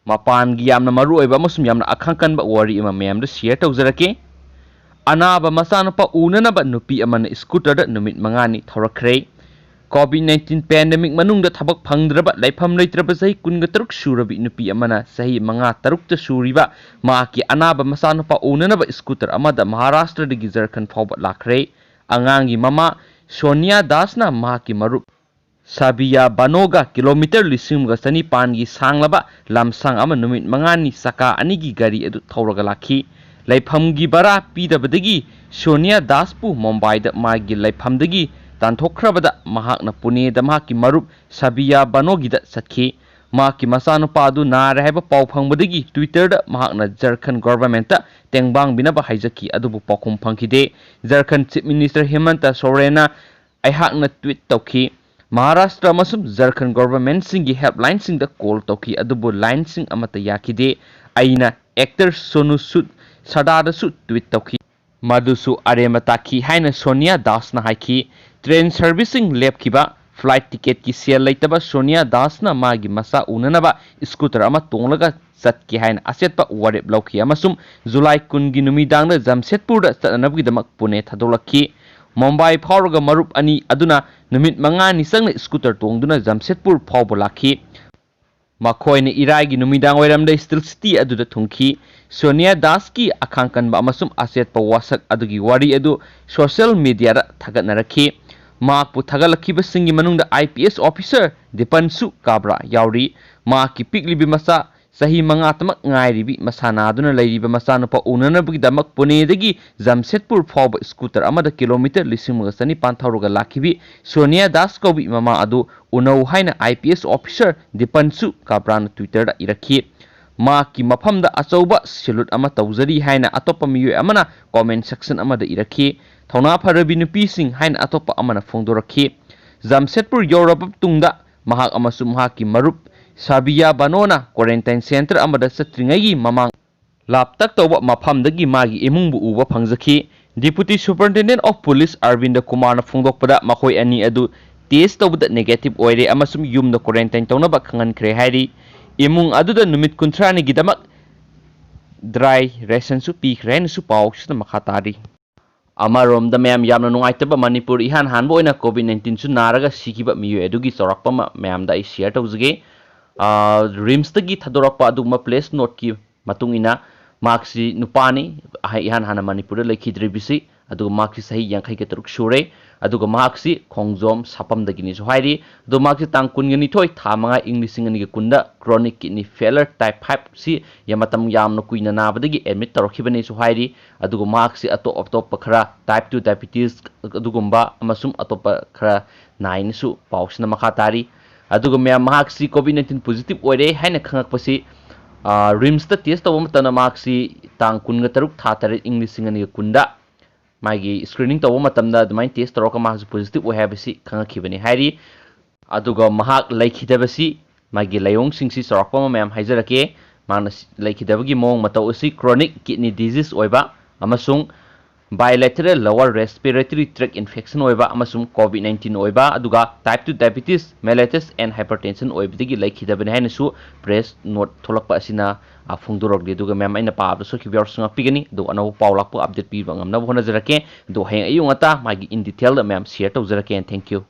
Mapangi yamna maru oiba amasum yamna akhangkan ba wari ima mayam da share tawzarake. Anaba masanapa unanaba nupi amana scooter da numit mangani thorakre. COVID-19 pandemic manungda thabak phangdraba laifam leitraba sahi kunga taruk surabi nupi amana sahi manga tarukta suriba maaki anaba masanapa unanaba scooter amada Maharashtra dagi Jharkhand phawba lakre. Angangi mama Sonia Dasna maaki marup Sabiya Banoga kilometer lisumga sani pangi sanglaba lamsang ama numit mangani saka anigi gari edu thauraga lakhi. Laifamgi bara pidabadagi Sonia Daspu Mumbai da magi laifamdagi tanthokrabada mahakna Pune da mahaki marup Sabiya Banogi da satkhi. Mahaki masanupa adu nare haiba pau phangbadagi Twitter da mahakna Jharkhand government ta tengbang binaba haijaki adubu paukhum phangkhide. Jharkhand Chief Minister Hemanta Sorena aihakna tweet tawkhi. Maharashtra masum Jharkhand government singi helpline sing da call tawkhi adubu line sing amata yakide. Aina actor Sonu Sood Sadada su tweet tawkhi. Madusu aremataki haina Sonia Dasna haiki. Train servicing lepkiba flight ticket ki sale laitaba Sonia Dasna magi masa unanaba scooter ama tonglaga satki haina asetpa warep lawki amasum July kungi numidangda Jamshedpur da satnabgidamak Pune thadolakhi. Mumbai phawraga marup ani aduna numit mangani sangna scooter tongduna Jamshedpur phawba lakhi. Makhoina iragi numidang oiramda Steel City aduda thungki. Sonia Daski akhangkan ba amasum asetpa wasak adugi wari adu social media da thagatnarakhi. Maakpu thagalakhiba singi manungda IPS officer Dipansu Kabra yauri. Maaki piklibi masa sahi mangatamak ngairibi masana aduna lairiba masanupa unanabgidamak Pune dagi Jamshedpur phawba scooter amada kilometer lisimga sani pantharuga lakhibi Sonia Das kobi mama adu unau haina IPS officer Dipansu Kabra na Twitter da irakhi. Maaki mafamda achauba salute ama tawjari haina atopa miyoi amana comment section amada irakhi. Thona pharabi nupising haina atopa amana phongdorakhi. Jamshedpur yorabab tungda mahak amasum mahaki marup Sabiya Banona quarantine center amada satringai mamang laptak tawba mafamdagi magi imungbu uba phangjakhi. Deputy Superintendent of Police Arvinda Kumar na phongdokpada makhoi ani adu test tawbada negative oire amasum yumda quarantine tawnaba khangankre hairi. Imung aduda numit kuntrani gidamak dry ration su pikre su pau su makhatari. Amarom da mayam yamna nungaitaba Manipur Ahanba Oina COVID-19 su naraga sikiba miyo edugi sorakpa mayam da I share tawjage. RIMS tagi thadorakpa adugma place note ki matungina maksi nupani Ahanba Manipur lekhidri bisi aduga maksi sahi yankhai ke taruk shure aduga maksi khongjom sapam dagini so hairi adu maksi tangkun ngani thoi thamanga English ngani kunda chronic kidney failure type 5 si yamatam yamna kuina nabadagi admit tarakhibani so hairi aduga maksi atop khara type 2 diabetes adugumba amasum atopa khara 9 su pausna makhatari aduga me maksi COVID-19 positive oire haina khangakpasi RIMS ta test taw matana maksi tangkun ga taruk thatare English ngani kunda magi screening tawo matamda admain test taroka mahas positive o habisi khangakibani hairi aduga mahak laikhidabasi magi layong singsi sorakpa mayam haijarake mana laikhidabagi mong mataw si chronic kidney disease oiba amasung bilateral lower respiratory tract infection oiba amasung COVID-19 oiba aduga type 2 diabetes mellitus and hypertension oibdigi laikhidabani haina su press note tholakpa asina phungdurok de duga mem aina pa so ki viewers nga pigani do anau paulak pu update pi bangam na bhona jarake do heng ayung ata magi in detail mem share tawjarake and thank you.